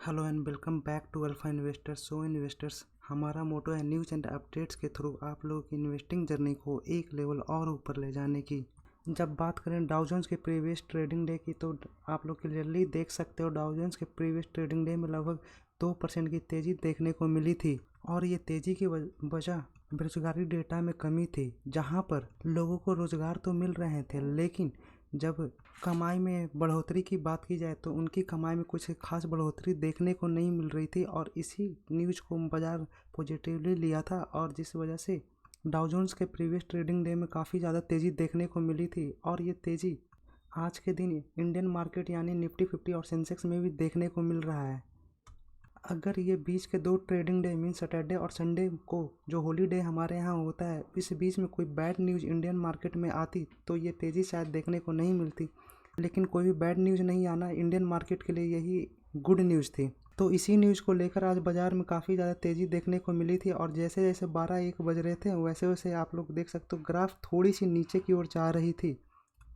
Hello and welcome back to alpha investors. So investors, हमारा motto है news and updates के through आप लोगों की इन्वेस्टिंग जर्नी को एक लेवल और ऊपर ले जाने की। जब बात करें डाउ जोन्स के प्रीवियस ट्रेडिंग डे की, तो आप लोग क्लियरली देख सकते हो डाउ जोन्स के प्रीवियस ट्रेडिंग डे में लगभग 2% की तेज़ी देखने को मिली थी। और ये तेज़ी की वजह बेरोजगारी डेटा में कमी थी, जहां पर लोगों को रोज़गार तो मिल रहे थे, लेकिन जब कमाई में बढ़ोतरी की बात की जाए तो उनकी कमाई में कुछ खास बढ़ोतरी देखने को नहीं मिल रही थी। और इसी न्यूज़ को बाजार पॉजिटिवली लिया था, और जिस वजह से डाउ जोन्स के प्रीवियस ट्रेडिंग डे में काफ़ी ज़्यादा तेज़ी देखने को मिली थी। और ये तेज़ी आज के दिन इंडियन मार्केट यानी निफ्टी 50 और सेंसेक्स में भी देखने को मिल रहा है। अगर ये बीच के दो ट्रेडिंग डे मीन सैटरडे और संडे को जो हॉलीडे हमारे यहाँ होता है, इस बीच में कोई बैड न्यूज़ इंडियन मार्केट में आती तो ये तेज़ी शायद देखने को नहीं मिलती। लेकिन कोई भी बैड न्यूज़ नहीं आना इंडियन मार्केट के लिए यही गुड न्यूज़ थी। तो इसी न्यूज़ को लेकर आज बाज़ार में काफ़ी ज़्यादा तेज़ी देखने को मिली थी। और जैसे जैसे 12-1 बज रहे थे, वैसे वैसे आप लोग देख सकते हो ग्राफ थोड़ी सी नीचे की ओर जा रही थी।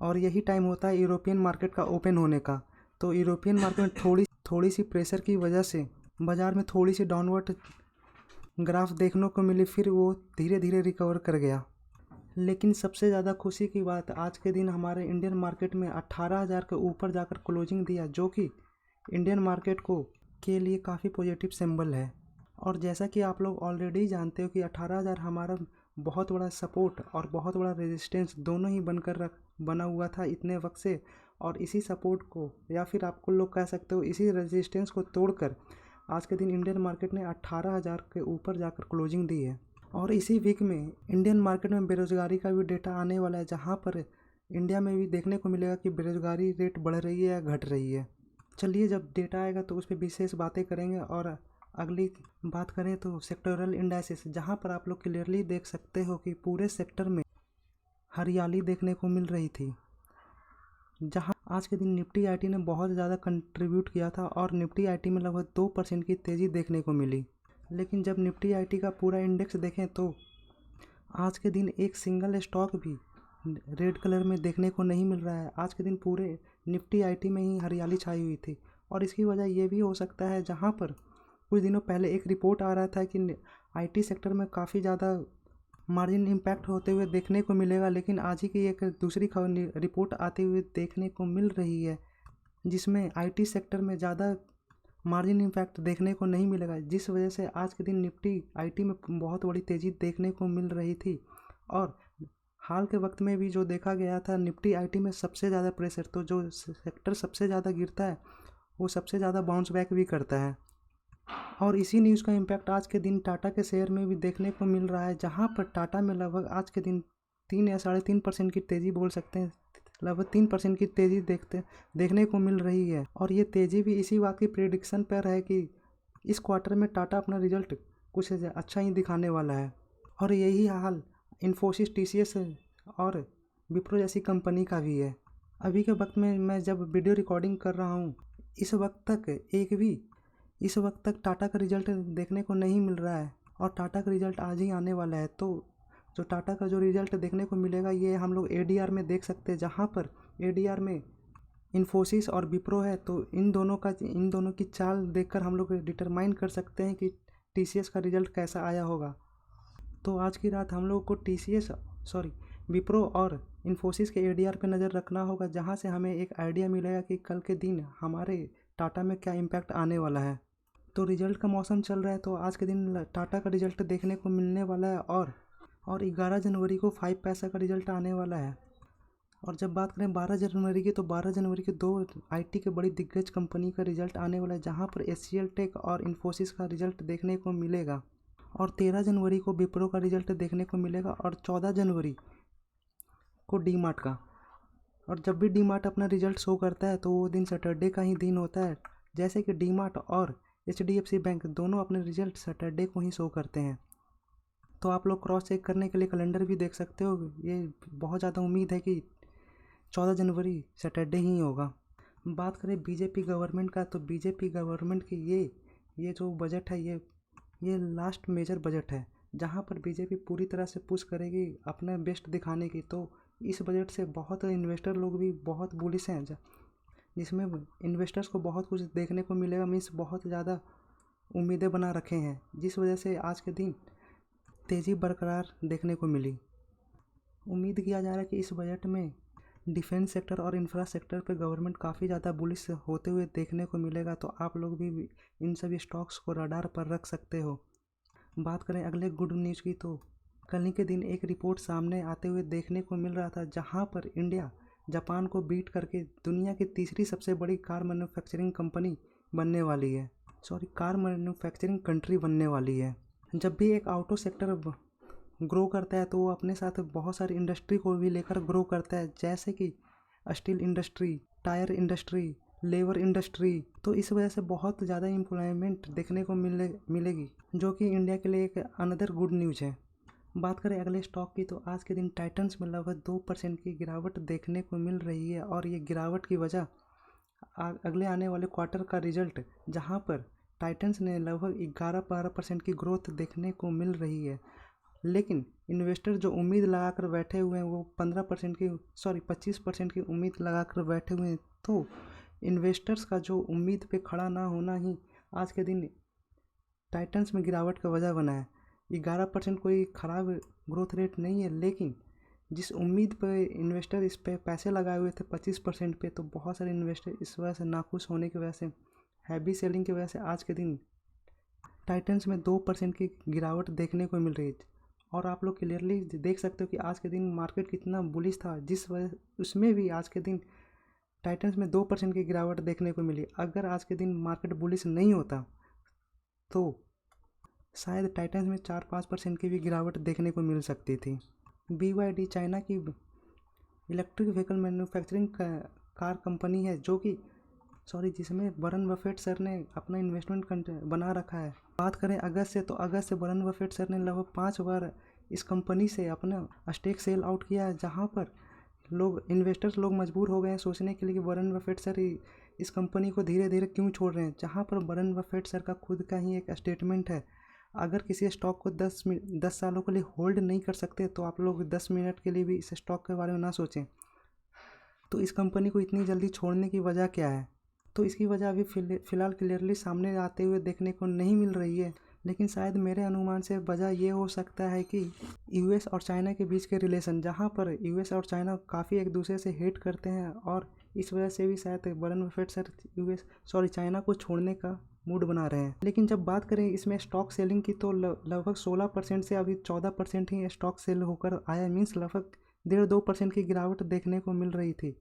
और यही टाइम होता है यूरोपियन मार्केट का ओपन होने का। तो यूरोपियन मार्केट में थोड़ी सी प्रेशर की वजह से बाज़ार में थोड़ी सी डाउनवर्ड ग्राफ देखने को मिली, फिर वो धीरे धीरे रिकवर कर गया। लेकिन सबसे ज़्यादा खुशी की बात, आज के दिन हमारे इंडियन मार्केट में 18,000 के ऊपर जाकर क्लोजिंग दिया, जो कि इंडियन मार्केट को के लिए काफ़ी पॉजिटिव सिंबल है। और जैसा कि आप लोग ऑलरेडी जानते हो कि 18,000 हमारा बहुत बड़ा सपोर्ट और बहुत बड़ा रेजिस्टेंस दोनों ही बना हुआ था इतने वक्त से। और इसी सपोर्ट को, या फिर आपको लोग कह सकते हो इसी रेजिस्टेंस को तोड़कर आज के दिन इंडियन मार्केट ने 18,000 के ऊपर जाकर क्लोजिंग दी है। और इसी वीक में इंडियन मार्केट में बेरोजगारी का भी डेटा आने वाला है, जहां पर इंडिया में भी देखने को मिलेगा कि बेरोजगारी रेट बढ़ रही है या घट रही है। चलिए, जब डेटा आएगा तो उस पर विशेष बातें करेंगे। और अगली बात करें तो सेक्टोरल इंडाइसिस, जहां पर आप लोग क्लियरली देख सकते हो कि पूरे सेक्टर में हरियाली देखने को मिल रही थी। जहां आज के दिन निफ्टी आईटी ने बहुत ज़्यादा कंट्रीब्यूट किया था, और निफ्टी आईटी में लगभग 2% की तेज़ी देखने को मिली। लेकिन जब निफ्टी आईटी का पूरा इंडेक्स देखें तो आज के दिन एक सिंगल स्टॉक भी रेड कलर में देखने को नहीं मिल रहा है। आज के दिन पूरे निफ्टी आईटी में ही हरियाली छाई हुई थी। और इसकी वजह ये भी हो सकता है, जहां पर कुछ दिनों पहले एक रिपोर्ट आ रहा था कि आईटी सेक्टर में काफ़ी ज़्यादा मार्जिन इम्पैक्ट होते हुए देखने को मिलेगा, लेकिन आज ही की एक दूसरी खबर रिपोर्ट आती हुई देखने को मिल रही है, जिसमें आईटी सेक्टर में ज़्यादा मार्जिन इम्पैक्ट देखने को नहीं मिलेगा, जिस वजह से आज के दिन निफ्टी आईटी में बहुत बड़ी तेज़ी देखने को मिल रही थी। और हाल के वक्त में भी जो देखा गया था, निफ्टी आईटी में सबसे ज़्यादा प्रेशर, तो जो सेक्टर सबसे ज़्यादा गिरता है वो सबसे ज़्यादा बाउंस बैक भी करता है। और इसी न्यूज़ का इम्पैक्ट आज के दिन टाटा के शेयर में भी देखने को मिल रहा है, जहां पर टाटा में लगभग आज के दिन 3 या 3.5% की तेज़ी बोल सकते हैं, लगभग 3% की तेज़ी देखने को मिल रही है। और ये तेज़ी भी इसी बात की प्रेडिक्शन पर है कि इस क्वार्टर में टाटा अपना रिजल्ट कुछ अच्छा ही दिखाने वाला है। और यही हाल इन्फोसिस, टीसीएस और विप्रो जैसी कंपनी का भी है। अभी के वक्त में मैं जब वीडियो रिकॉर्डिंग कर रहा हूँ, इस वक्त तक टाटा का रिजल्ट देखने को नहीं मिल रहा है। और टाटा का रिजल्ट आज ही आने वाला है। तो जो टाटा का जो रिजल्ट देखने को मिलेगा, ये हम लोग एडीआर में देख सकते हैं, जहां पर एडीआर में इन्फोसिस और विप्रो है। तो इन दोनों की चाल देखकर हम लोग डिटरमाइन कर सकते हैं कि टीसीएस का रिजल्ट कैसा आया होगा। तो आज की रात हम लोग को विप्रो और इन्फोसिस के एडीआर पे नज़र रखना होगा, जहां से हमें एक आइडिया मिलेगा कि कल के दिन हमारे टाटा में क्या इम्पैक्ट आने वाला है। तो रिजल्ट का मौसम चल रहा है, तो आज के दिन टाटा का रिजल्ट देखने को मिलने वाला है। और 11 जनवरी को 5 पैसा का रिजल्ट आने वाला है। और जब बात करें 12 जनवरी की, तो 12 जनवरी की 2 आईटी के बड़ी दिग्गज कंपनी का रिजल्ट आने वाला है, जहां पर एचसीएल टेक और इन्फोसिस का रिजल्ट देखने को मिलेगा। और 13 जनवरी को विप्रो का रिजल्ट देखने को मिलेगा, और 14 जनवरी को डीमार्ट का। और जब भी डीमार्ट अपना रिजल्ट शो करता है तो वो दिन सैटरडे का ही दिन होता है, जैसे कि डीमार्ट और एचडीएफसी बैंक दोनों अपने रिजल्ट सैटरडे को ही शो करते हैं। तो आप लोग क्रॉस चेक करने के लिए कैलेंडर भी देख सकते हो। ये बहुत ज़्यादा उम्मीद है कि 14 जनवरी सैटरडे ही होगा। बात करें बीजेपी गवर्नमेंट का, तो बीजेपी गवर्नमेंट की ये जो बजट है, ये लास्ट मेजर बजट है, जहां पर बीजेपी पूरी तरह से पुश करेगी अपना बेस्ट दिखाने की। तो इस बजट से बहुत इन्वेस्टर लोग भी बहुत बुलिश हैं, जिसमें इन्वेस्टर्स को बहुत कुछ देखने को मिलेगा, मीन्स बहुत ज़्यादा उम्मीदें बना रखे हैं, जिस वजह से आज के दिन तेज़ी बरकरार देखने को मिली। उम्मीद किया जा रहा है कि इस बजट में डिफेंस सेक्टर और इंफ्रा सेक्टर पे गवर्नमेंट काफ़ी ज़्यादा बुलिश होते हुए देखने को मिलेगा, तो आप लोग भी इन सभी स्टॉक्स को रडार पर रख सकते हो। बात करें अगले गुड न्यूज़ की, तो कल ही के दिन एक रिपोर्ट सामने आते हुए देखने को मिल रहा था, जहां पर इंडिया जापान को बीट करके दुनिया की तीसरी सबसे बड़ी कार मैन्युफैक्चरिंग कंपनी बनने वाली है, कार मैन्युफैक्चरिंग कंट्री बनने वाली है। जब भी एक ऑटो सेक्टर ग्रो करता है तो वो अपने साथ बहुत सारी इंडस्ट्री को भी लेकर ग्रो करता है, जैसे कि steel industry, tyre industry, labour industry. तो इस वजह से बहुत ज़्यादा एम्प्लॉयमेंट देखने को मिलेगी, जो कि इंडिया के लिए एक अनदर गुड न्यूज़ है। बात करें अगले स्टॉक की, तो आज के दिन टाइटन्स में लगभग 2% की गिरावट देखने को मिल रही है, और ये गिरावट की वजह अगले आने वाले क्वार्टर का रिजल्ट, जहां पर टाइटन्स ने लगभग 11-12% की ग्रोथ देखने को मिल रही है। लेकिन इन्वेस्टर जो उम्मीद लगाकर बैठे हुए हैं वो 25% की उम्मीद लगाकर बैठे हुए हैं। तो इन्वेस्टर्स का जो उम्मीद पे खड़ा ना होना ही आज के दिन टाइटन्स में गिरावट का वजह बना है। 11% कोई ख़राब ग्रोथ रेट नहीं है, लेकिन जिस उम्मीद पे इन्वेस्टर इस पे पैसे लगाए हुए थे 25% पे, तो बहुत सारे इन्वेस्टर इस वजह से नाखुश होने की वजह से, हैवी सेलिंग की वजह से आज के दिन टाइटन्स में 2% की गिरावट देखने को मिल रही है। और आप लोग क्लियरली देख सकते हो कि आज के दिन मार्केट कितना बुलिश था, जिस वजह उसमें भी आज के दिन टाइटन्स में 2% की गिरावट देखने को मिली। अगर आज के दिन मार्केट बुलिश नहीं होता तो शायद टाइटन्स में 4-5% की भी गिरावट देखने को मिल सकती थी। BYD चाइना की electric vehicle manufacturing car company है, जो कि जिसमें वॉरेन बफेट सर ने अपना इन्वेस्टमेंट बना रखा है। बात करें अगस्त से, तो अगस्त से वॉरेन बफेट सर ने लगभग 5 बार इस कंपनी से अपना स्टेक सेल आउट किया है, जहां पर इन्वेस्टर्स लोग मजबूर हो गए हैं सोचने के लिए कि वॉरेन बफेट सर इस कंपनी को धीरे धीरे क्यों छोड़ रहे हैं। जहां पर वॉरेन बफेट सर का खुद का ही एक स्टेटमेंट है, अगर किसी स्टॉक को 10 सालों के लिए होल्ड नहीं कर सकते तो आप लोग 10 मिनट के लिए भी इस स्टॉक के बारे में ना सोचें। तो इस कंपनी को इतनी जल्दी छोड़ने की वजह क्या है? तो इसकी वजह अभी फ़िलहाल क्लियरली सामने आते हुए देखने को नहीं मिल रही है, लेकिन शायद मेरे अनुमान से वजह ये हो सकता है कि यूएस और चाइना के बीच के रिलेशन, जहां पर यूएस और चाइना काफ़ी एक दूसरे से हेट करते हैं, और इस वजह से भी शायद वॉरेन बफेट सर चाइना को छोड़ने का मूड बना रहे हैं। लेकिन जब बात करें इसमें स्टॉक सेलिंग की, तो लगभग 16% से अभी 14% ही स्टॉक सेल होकर आया, मीन्स लगभग 1.5-2% की गिरावट देखने को मिल रही थी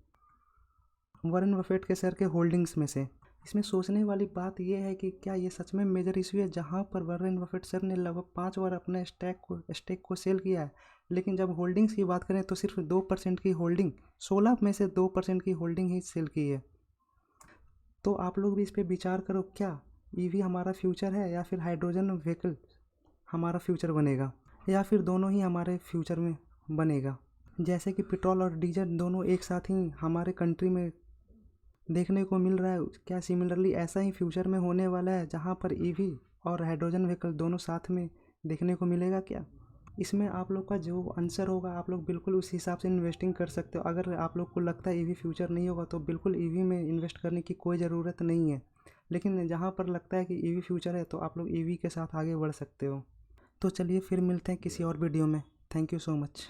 वॉरेन बफेट के सर के होल्डिंग्स में से। इसमें सोचने वाली बात यह है कि क्या ये सच में मेजर इशू है, जहां पर वॉरेन बफेट सर ने लगभग 5 बार अपने स्टेक को सेल किया है, लेकिन जब होल्डिंग्स की बात करें तो सिर्फ 2% की होल्डिंग, 16 में से 2% की होल्डिंग ही सेल की है। तो आप लोग भी इस पर विचार करो, क्या ईवी हमारा फ्यूचर है, या फिर हाइड्रोजन व्हीकल हमारा फ्यूचर बनेगा, या फिर दोनों ही हमारे फ्यूचर में बनेगा। जैसे कि पेट्रोल और डीजल दोनों एक साथ ही हमारे कंट्री में देखने को मिल रहा है, क्या सिमिलरली ऐसा ही फ्यूचर में होने वाला है, जहां पर ईवी और हाइड्रोजन व्हीकल दोनों साथ में देखने को मिलेगा क्या? इसमें आप लोग का जो आंसर होगा आप लोग बिल्कुल उस हिसाब से इन्वेस्टिंग कर सकते हो। अगर आप लोग को लगता है ईवी फ्यूचर नहीं होगा तो बिल्कुल ईवी में इन्वेस्ट करने की कोई ज़रूरत नहीं है, लेकिन जहाँ पर लगता है कि ईवी फ्यूचर है तो आप लोग ईवी के साथ आगे बढ़ सकते हो। तो चलिए फिर मिलते हैं किसी और वीडियो में। Thank you so much.